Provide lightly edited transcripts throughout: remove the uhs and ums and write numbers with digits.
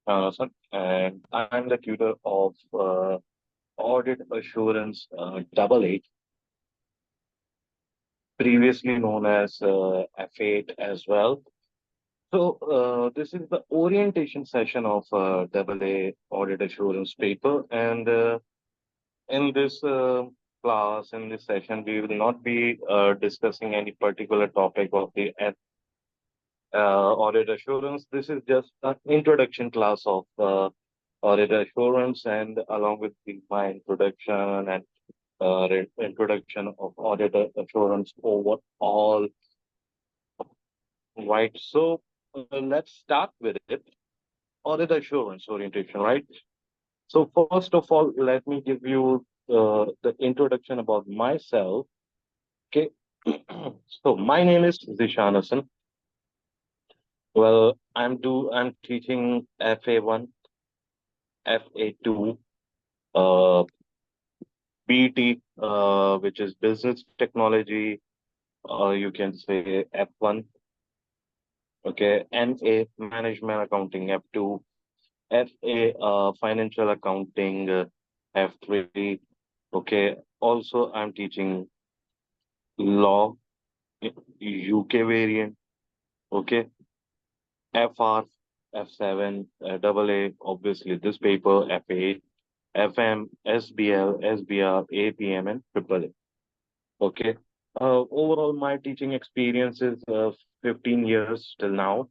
Hasan, and I'm the tutor of Audit Assurance Double Eight, previously known as F8 as well. So, this is the orientation session of Double A Audit Assurance paper, and in this class, in this session, we will not be discussing any particular topic of the audit assurance. This is just an introduction class of audit assurance, and along with my introduction and introduction of audit assurance overall. Right. So let's start with it. Audit assurance orientation, right? So first of all, let me give you the introduction about myself. Okay. So my name is Zeeshan Hasan. Well, I'm teaching FA1, FA2, BT, which is business technology, or you can say F1. Okay, MA management accounting F2, FA financial accounting F3. Okay, also I'm teaching law UK variant. Okay, FR F7 double A, obviously this paper F8, FM, SBL, SBR, APM, and triple A. Okay. Overall, my teaching experience is 15 years till now.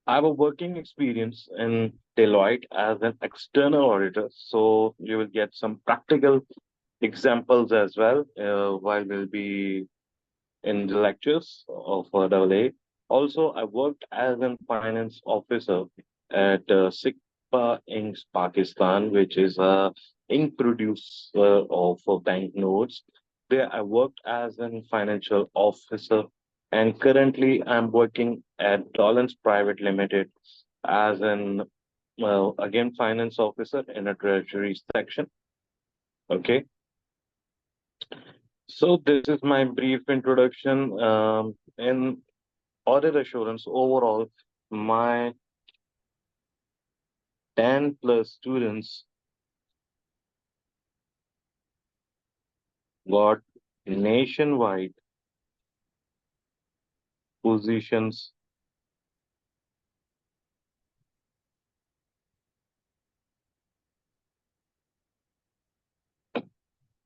I have a working experience in Deloitte as an external auditor, so you will get some practical examples as well while we'll be in the lectures of AA. Also, I worked as a finance officer at Sikpa Inc. Pakistan, which is a ink producer of banknotes. There, I worked as a financial officer, and currently I'm working at Dollars Private Limited as an again finance officer in a treasury section. Okay, so this is my brief introduction. In audit assurance overall, my 10 plus students got nationwide positions,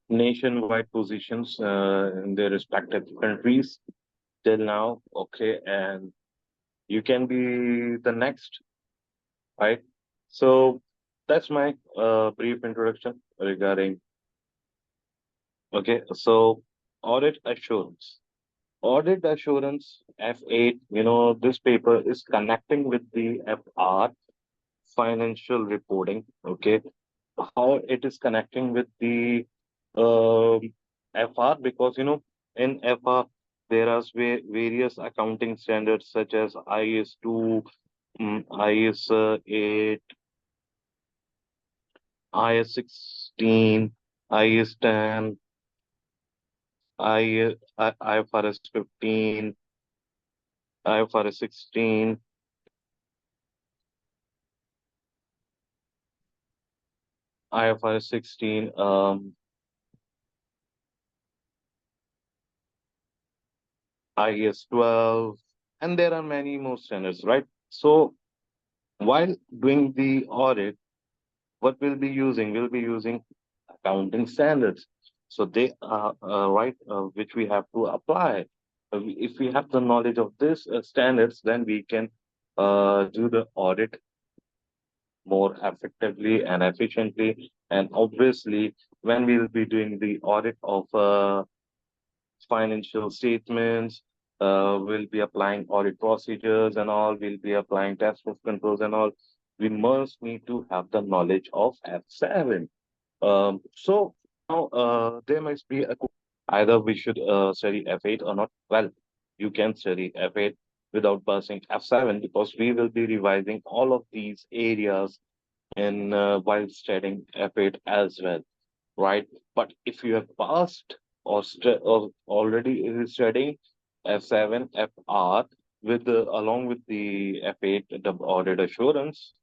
nationwide positions in their respective countries till now. Okay, and you can be the next, right? So that's my brief introduction regarding. Okay, so audit assurance. Audit assurance F8, this paper is connecting with the FR, financial reporting. Okay, how it is connecting with the um FR, because in FR there are various accounting standards such as IS2, IS 8, IS 16, IS 10, IFRS 15, IFRS 16, IFRS 16, IS 12, and there are many more standards, right? So while doing the audit, what we'll be using? We'll be using accounting standards. So they are right, which we have to apply. If we have the knowledge of this standards, then we can do the audit more effectively and efficiently. And obviously, when we will be doing the audit of financial statements, we'll be applying audit procedures and all, we'll be applying test of controls and all. We must need to have the knowledge of F7. So now there must be either we should study F8 or not. Well, you can study F8 without passing F7 because we will be revising all of these areas in while studying F8 as well, right? But if you have passed or already is studying F7, FR, with the along with the F8, the audit assurance,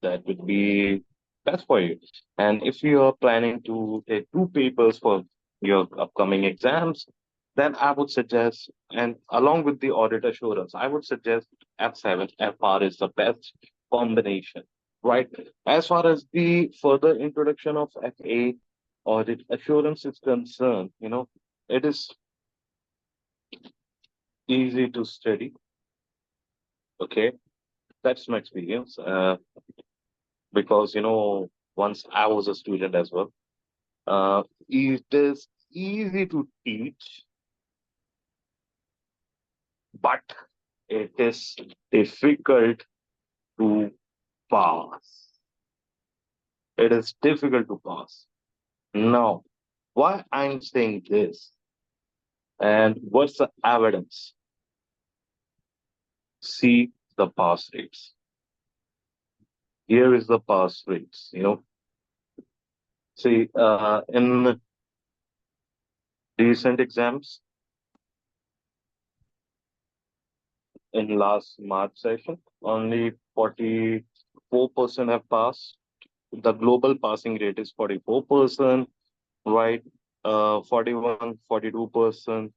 that would be best for you. And if you are planning to take two papers for your upcoming exams, then I would suggest, and along with the audit assurance, I would suggest F7, FR is the best combination, right? As far as the further introduction of F8 audit assurance is concerned, it is easy to study. Okay, that's my experience. Because once I was a student as well. It is easy to teach, but it is difficult to pass. It is difficult to pass. Now, why I'm saying this and what's the evidence? See the pass rates. Here is the pass rates. See, in recent exams, in last March session, only 44% have passed. The global passing rate is 44%, right? 41, 42%.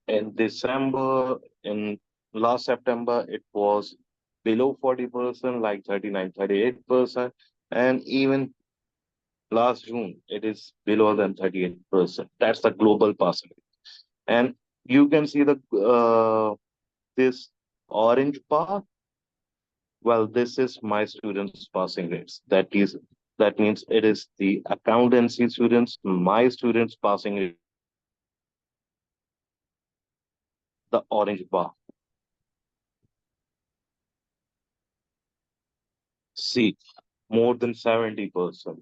In December, in last September, it was below 40%, like 39, 38%. And even last June, it is below than 38%. That's the global passing rate. And you can see this orange bar. Well, this is my students' passing rates. That means it is the accountancy students, my students' passing rate, the orange bar. See, more than 70%.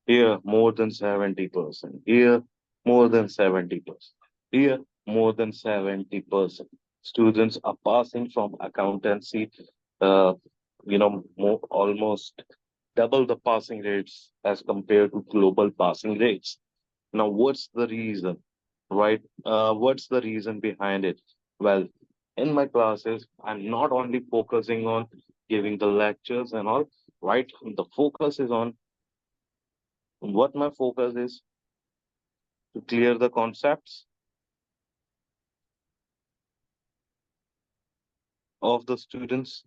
Here, more than 70%. Here, more than 70%. Here, more than 70%. Students are passing from accountancy, uh, almost double the passing rates as compared to global passing rates. Now, what's the reason, right? What's the reason behind it? Well, in my classes, I'm not only focusing on giving the lectures and all, right? The focus is on what my focus is to clear the concepts of the students.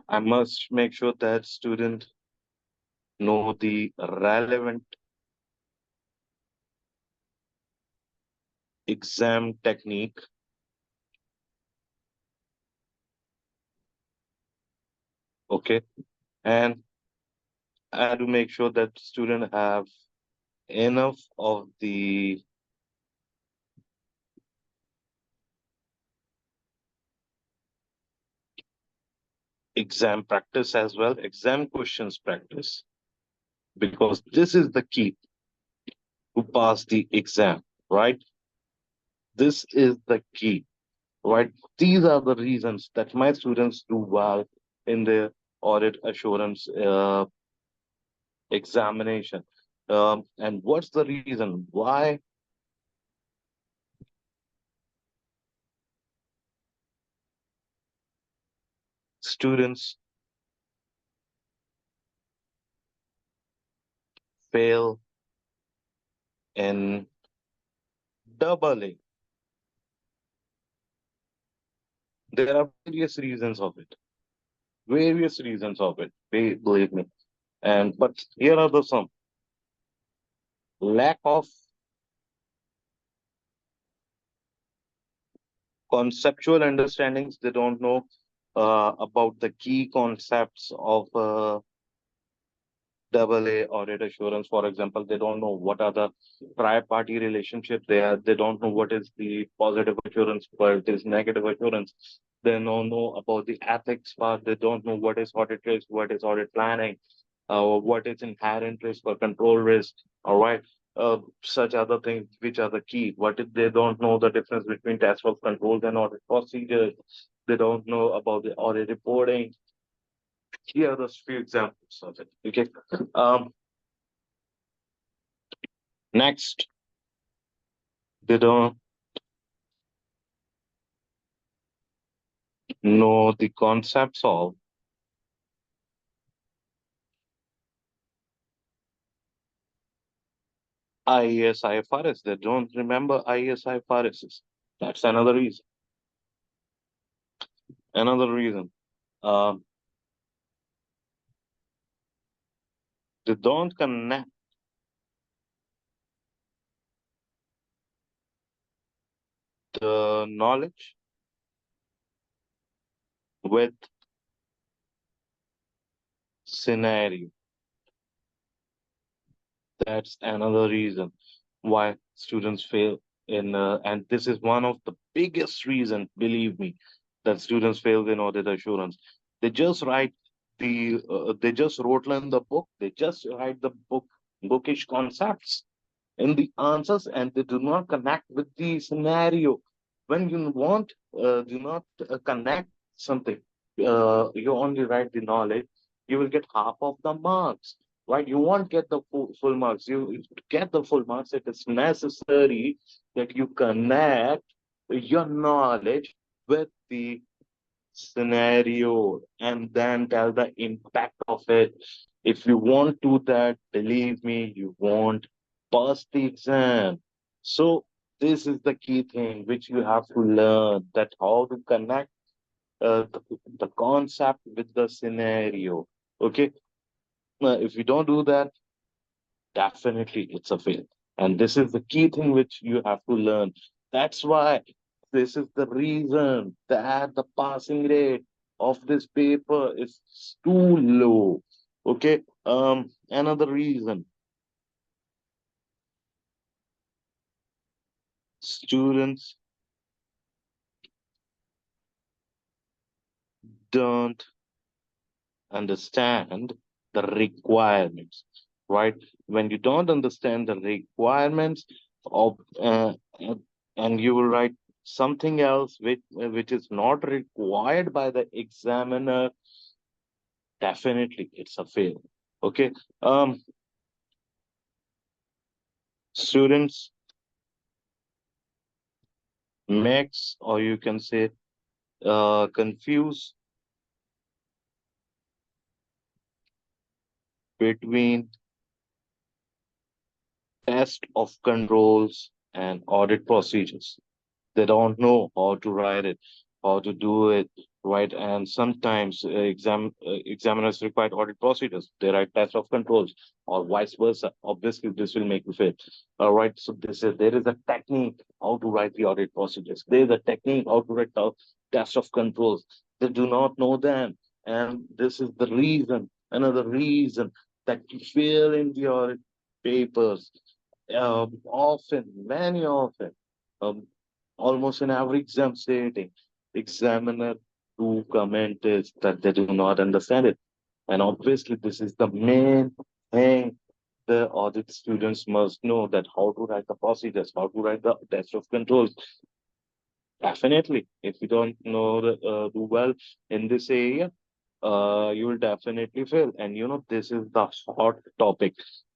I must make sure that student know the relevant exam technique. Okay, and I have to make sure that student have enough of the exam practice as well, exam questions practice, because this is the key to pass the exam, right? This is the key, right? These are the reasons that my students do well in their audit assurance examination. And what's the reason why students fail in double A? There are various reasons of it. Various reasons of it. Believe me. And but here are the some: lack of conceptual understandings. They don't know about the key concepts of double A audit assurance. For example, they don't know what are the tri-party relationship there. They don't know what is the positive assurance, what is negative assurance. They don't know about the ethics part. They don't know what is audit risk, what is audit planning, what is inherent risk or control risk. All right. Such other things which are the key. What if they don't know the difference between task force controls and audit procedures? They don't know about the audit reporting. Here are the few examples of it. Okay. Um, Next. They don't know the concepts of IAS, IFRS. They don't remember IAS, IFRS. That's another reason. Another reason. Um, they don't connect the knowledge with scenario. That's another reason why students fail and this is one of the biggest reason, believe me, that students fail in audit assurance. They just write they just wrote in the book. They just write the bookish concepts in the answers and they do not connect with the scenario. When you want, do not connect something, you only write the knowledge, you will get half of the marks, right? You won't get the full marks. You to get the full marks, it is necessary that you connect your knowledge with the scenario and then tell the impact of it. If you won't do that, believe me, you won't pass the exam. So this is the key thing which you have to learn, that how to connect the concept with the scenario. Okay, if you don't do that, definitely it's a fail. And this is the key thing which you have to learn. That's why this is the reason that the passing rate of this paper is too low. Okay. Another reason, students don't understand the requirements, right? When you don't understand the requirements of and you will write something else which is not required by the examiner, definitely it's a fail. Okay. Students mix, or you can say confuse between test of controls and audit procedures. They don't know how to write it, how to do it, right? And sometimes examiners require audit procedures. They write test of controls, or vice versa. Obviously, this will make you fail. All right. So this is there is a technique how to write the audit procedures. There is a technique how to write the test of controls. They do not know them, and this is the reason. Another reason that you fail in the audit papers. Often, many often. Um, Almost in every exam setting, examiner to comment is that they do not understand it. And obviously, this is the main thing the audit students must know, that how to write the procedures, how to write the test of controls. Definitely, if you don't know do well in this area, you will definitely fail. And you know, this is the hot topic.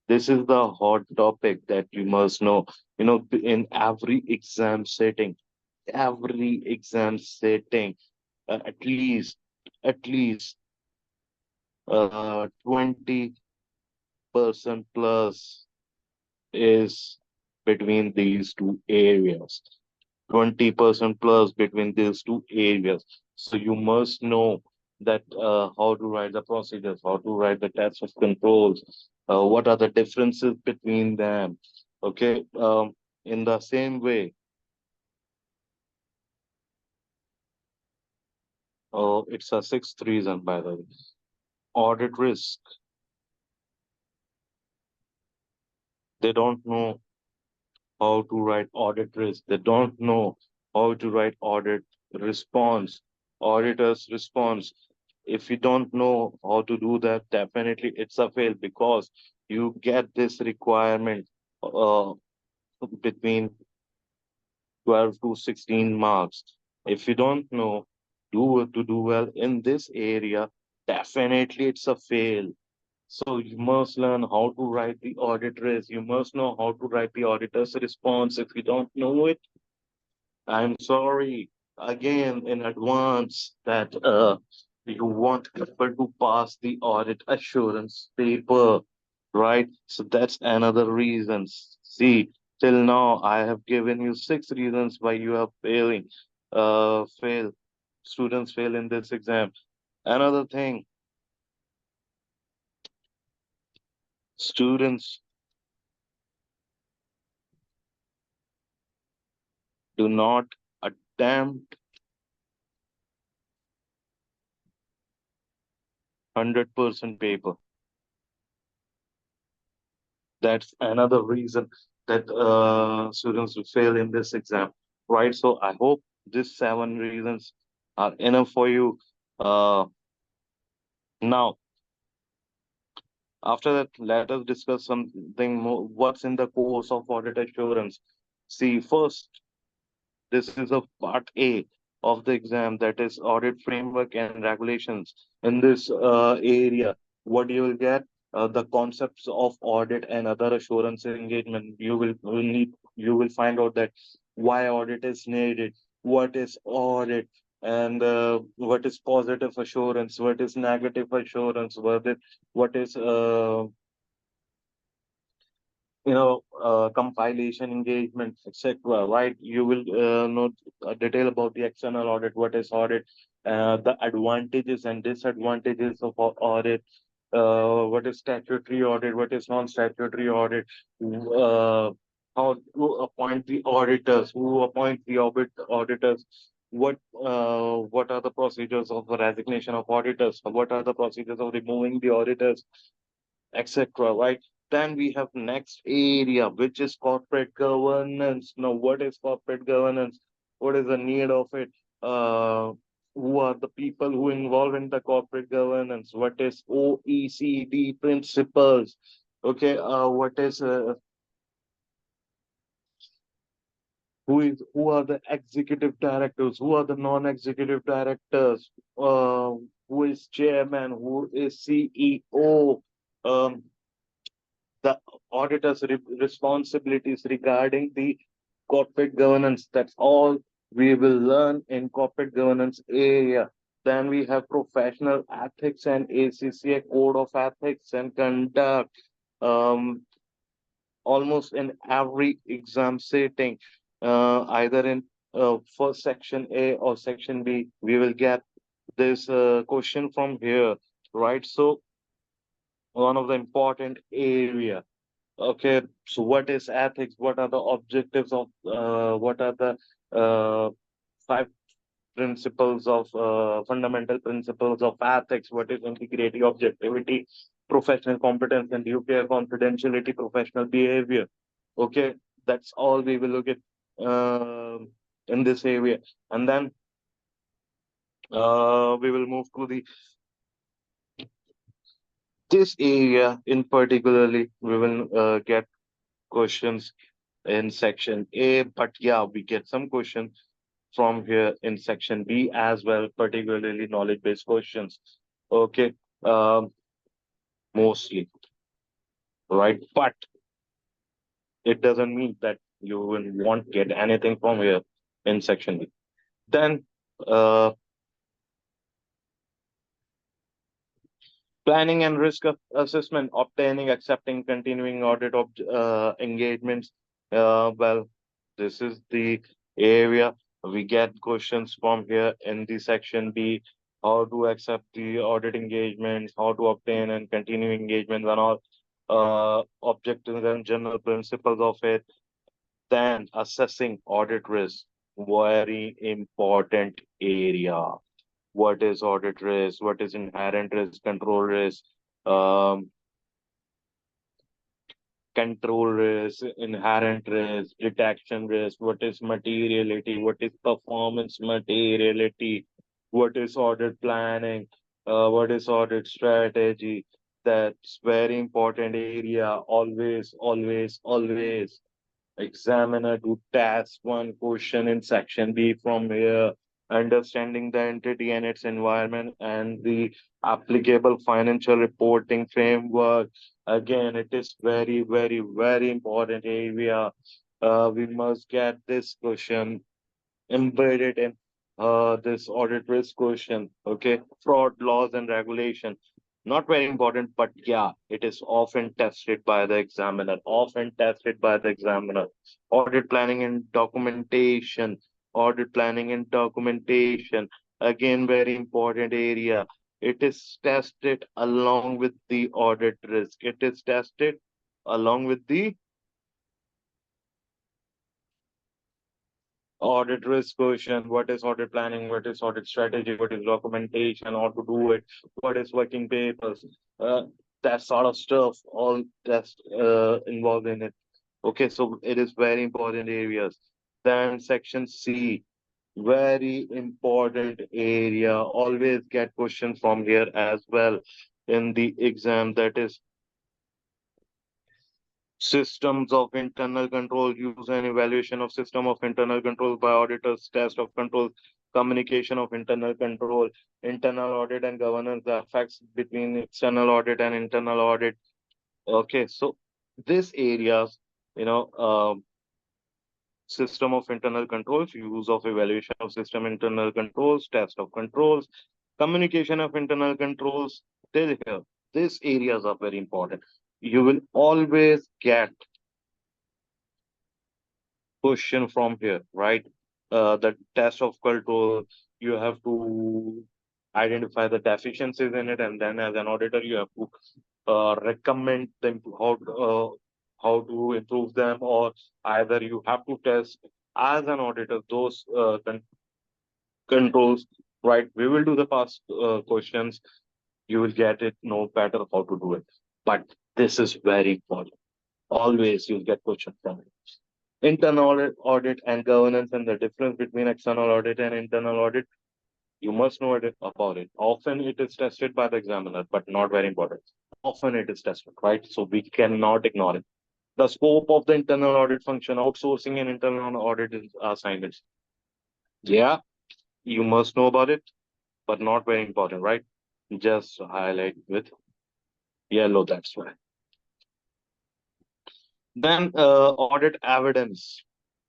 This is the hot topic that you must know. You know, in every exam setting, at least 20% plus is between these two areas. 20% plus between these two areas. So you must know that how to write the procedures, how to write the tests of controls, what are the differences between them. Okay. In the same way, it's a sixth reason, by the way. Audit risk. They don't know how to write audit risk. They don't know how to write audit response, auditor's response. If you don't know how to do that, definitely it's a fail, because you get this requirement uh, between 12 to 16 marks. If you don't know to do well in this area, definitely it's a fail. So you must learn how to write the audit risk. You must know how to write the auditor's response. If you don't know it, I'm sorry again in advance that you want people to pass the audit assurance paper, right? So that's another reason. See, till now I have given you six reasons why you are failing. Fail. Students fail in this exam. Another thing, students do not attempt 100% paper. That's another reason that students will fail in this exam, right? So I hope these seven reasons are enough for you. Now, after that, let us discuss something more. What's in the course of audit assurance? See, first, this is a part A of the exam, that is audit framework and regulations. In this area, what you will get, the concepts of audit and other assurance engagement. You will find out that why audit is needed, what is audit, and what is positive assurance, what is negative assurance, what is compilation engagement, etc. Right? You will know a detail about the external audit, what is audit, the advantages and disadvantages of audit, what is statutory audit, what is non-statutory audit, how to appoint the auditors, who appoint the auditors, what are the procedures of the resignation of auditors, what are the procedures of removing the auditors, etc. Right? Then we have next area, which is corporate governance. Now, what is corporate governance? What is the need of it? Uh, who are the people who involve in the corporate governance? What is OECD principles? Okay, what is who are the executive directors? Who are the non-executive directors? Who is chairman? Who is CEO? Um, the auditor's responsibilities regarding the corporate governance. That's all we will learn in corporate governance area. Then we have professional ethics and ACCA code of ethics and conduct. Um, Almost in every exam setting, either in first section A or section B, we will get this question from here, right? So one of the important area. Okay, so what is ethics? What are the objectives of what are the five principles of fundamental principles of ethics? What is integrity, objectivity, professional competence, and due care, confidentiality, professional behavior? Okay, that's all we will look at in this area, and then we will move to the this area in particularly. We will get questions in section A, but yeah, we get some questions from here in section B as well, particularly knowledge-based questions. Okay, um, mostly, right? But it doesn't mean that you will won't get anything from here in section B. Then uh, planning and risk assessment, obtaining, accepting, continuing audit of engagements. Well, this is the area we get questions from here in the section B. How to accept the audit engagements, how to obtain and continue engagements, and all objectives and general principles of it. Then assessing audit risk, very important area. What is audit risk? What is inherent risk, um, control risk, inherent risk, detection risk? What is materiality? What is performance materiality? What is audit planning? What is audit strategy? That's very important area. Always, always, always. Examiner to test one question in section B from here. understanding the entity and its environment, and the applicable financial reporting framework. Again, it is very, very, very important area. We must get this question embedded in this audit risk question. Okay, fraud laws and regulation. Not very important, but yeah, it is often tested by the examiner. Often tested by the examiner. Audit planning and documentation. Audit planning and documentation. Again, very important area. It is tested along with the audit risk. It is tested along with the audit risk question, what is audit planning, what is audit strategy, what is documentation, how to do it, what is working papers, uh, that sort of stuff, all that's involved in it. Okay, so it is very important areas. Then section C, very important area. Always get questions from here as well in the exam. That is systems of internal control, use and evaluation of system of internal control by auditors, test of control, communication of internal audit and governance, the effects between external audit and internal audit. Okay, so these areas, you know, system of internal controls, use of evaluation of system internal controls, test of controls, communication of internal controls, till here. These areas are very important. You will always get question from here, right? The test of control, you have to identify the deficiencies in it, and then as an auditor, you have to recommend them to how to improve them, or either you have to test as an auditor those controls, right? We will do the past questions. You will get it, know better how to do it. But this is very important. Always you'll get questions from it. Internal audit and governance, and the difference between external audit and internal audit. You must know about it. Often it is tested by the examiner, but not very important. Often it is tested, right? So we cannot ignore it. The scope of the internal audit function, outsourcing and internal audit assignments. Yeah, you must know about it, but not very important, right? Just highlight with yellow, that's why. Then audit evidence.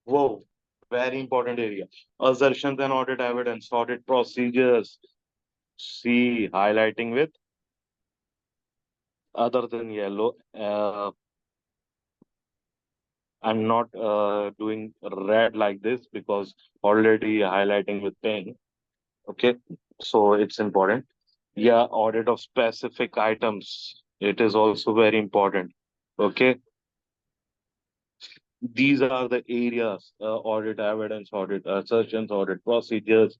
Whoa, very important area. Assertions and audit evidence, audit procedures. See, highlighting with other than yellow. I'm not doing red like this because already highlighting with pen. Okay, so it's important. Yeah, audit of specific items. It is also very important. Okay, these are the areas: audit evidence, audit assertions, audit procedures.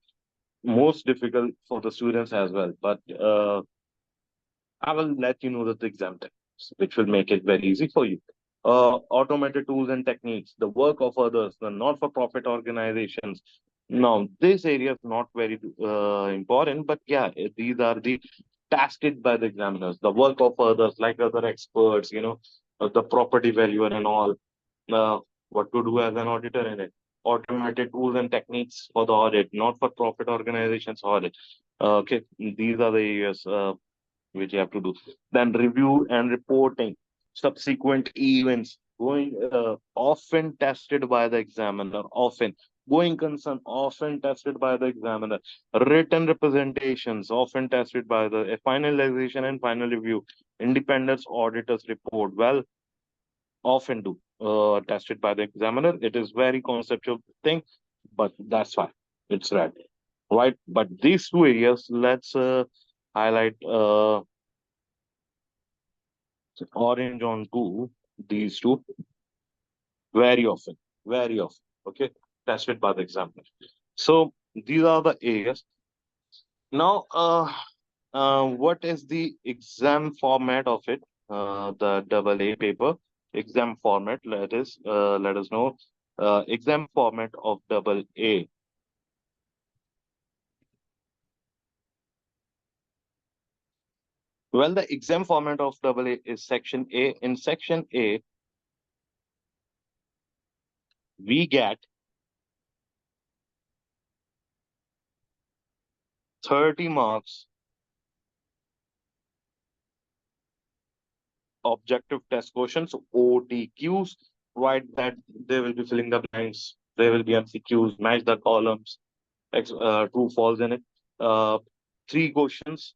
Most difficult for the students as well, but I will let you know that the exam techniques, which will make it very easy for you. Automated tools and techniques, the work of others, the not-for-profit organizations. Now, this area is not very important, but yeah, these are the tested by the examiners. The work of others, like other experts, the property valuer and all. Uh, what to do as an auditor in it. Automated tools and techniques for the audit, not-for-profit organizations audit. Okay, these are the areas. Which you have to do. Then review and reporting, subsequent events, going often tested by the examiner, often. Going concern, often tested by the examiner. Written representations, often tested by the finalization and final review. Independence auditors report, well, often do tested by the examiner. It is very conceptual thing, but that's why it's red, right? But these two areas, let's highlight orange on two, these two, very often, very often. Okay, tested by the examiner. So these are the areas. Now, what is the exam format of it? The double A paper exam format. Let us know. Exam format of double A. Well, the exam format of double A is section A. In section A, we get 30 marks objective test questions, OTQs, right? That they will be filling the blanks. There will be MCQs, match the columns, true, false in it. Uh, three questions,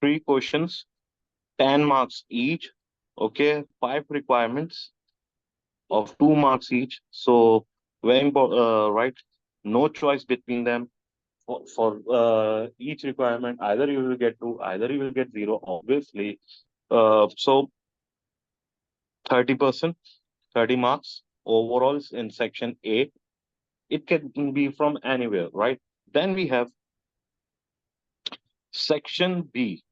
three questions, 10 marks each. Okay, five requirements of 2 marks each. So very important, right? No choice between them. For each requirement, either you will get two, either you will get zero, obviously. So 30%, 30 marks overall in section A. It can be from anywhere, right? Then we have section B,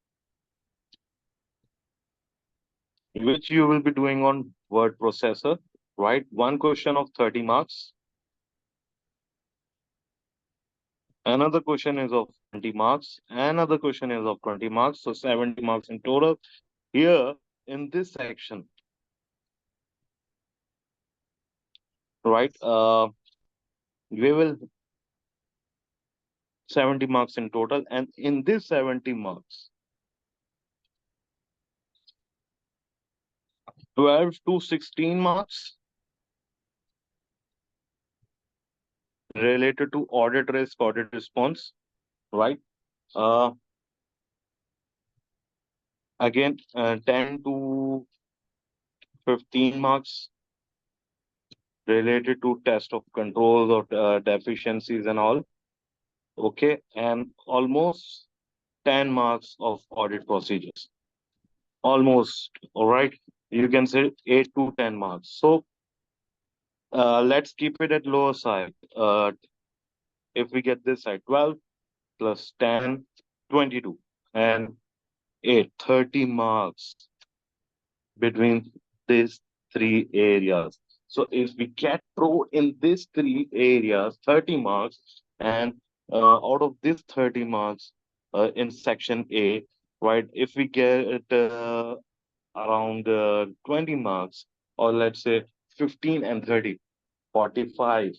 which you will be doing on word processor, right? One question of 30 marks. Another question is of 20 marks. Another question is of 20 marks. So 70 marks in total. Here in this section, right? We will 70 marks in total. And in this 70 marks, 12 to 16 marks related to audit risk, audit response, right? Uh, again, 10 to 15 marks related to test of controls or deficiencies and all. Okay. And almost 10 marks of audit procedures. Almost. All right. You can say 8 to 10 marks. So let's keep it at lower side. If we get this side, 12 plus 10, 22, and 8, 30 marks between these three areas. So if we get pro in these three areas, 30 marks, and out of these 30 marks in section A, right, if we get around 20 marks, or let's say 15 and 30, 45,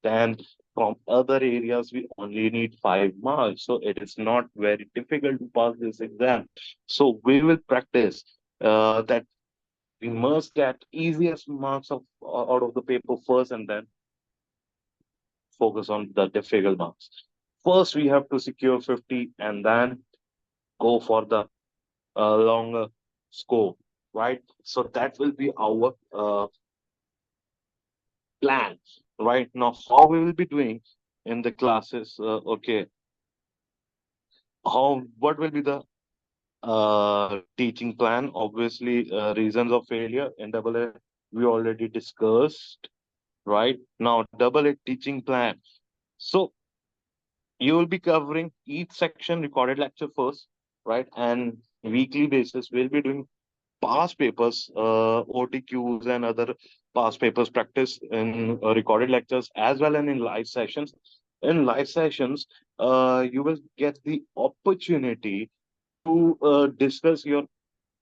then from other areas, we only need 5 marks. So it is not very difficult to pass this exam. So we will practice that we must get easiest marks of out of the paper first and then focus on the difficult marks. First, we have to secure 50 and then go for the longer score, right? So that will be our plan, right? Now, how we will be doing in the classes, okay, what will be the teaching plan? Obviously, reasons of failure in double A, we already discussed, right? Now, double A teaching plan. So you will be covering each section recorded lecture first, right? And weekly basis, we'll be doing past papers, OTQs and other past papers practice in recorded lectures as well and in live sessions. In live sessions, you will get the opportunity to discuss your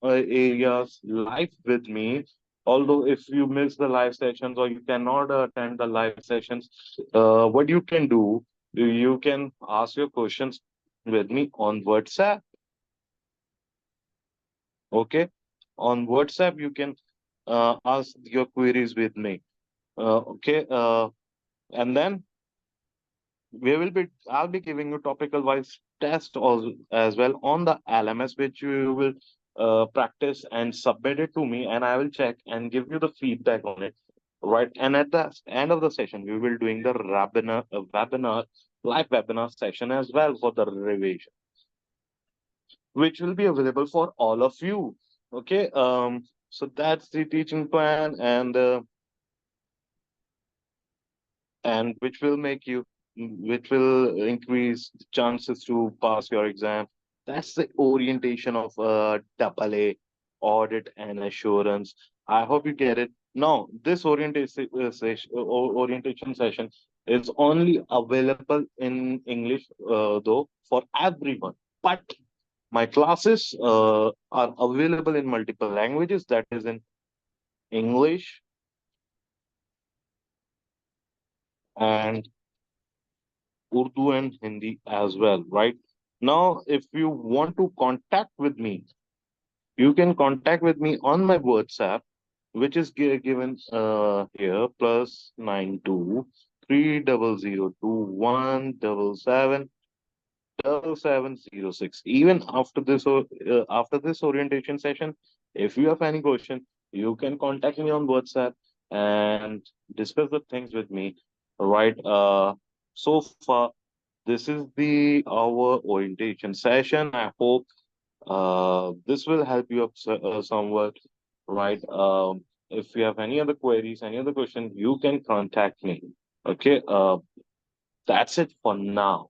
areas live with me. Although if you miss the live sessions or you cannot attend the live sessions, what you can do, you can ask your questions with me on WhatsApp. Okay, on WhatsApp you can ask your queries with me. Okay, and then we will be I'll be giving you topical wise test as well on the LMS, which you will practice and submit it to me, and I will check and give you the feedback on it. Right. And at the end of the session, we will doing the webinar, live webinar session as well for the revision, which will be available for all of you. Okay. So that's the teaching plan, and which will increase the chances to pass your exam. That's the orientation of double A audit and assurance. I hope you get it. Now, this orientation session is only available in English, though, for everyone. But my classes are available in multiple languages. That is in English and Urdu and Hindi as well, right? Now, if you want to contact with me, you can contact with me on my WhatsApp, which is given here, +902021777706. Even after this after this orientation session, if you have any question, you can contact me on WhatsApp and discuss the things with me. Right. So far, this is the our orientation session. I hope this will help you up somewhat, right? If you have any other queries, any other question, you can contact me. Okay. That's it for now.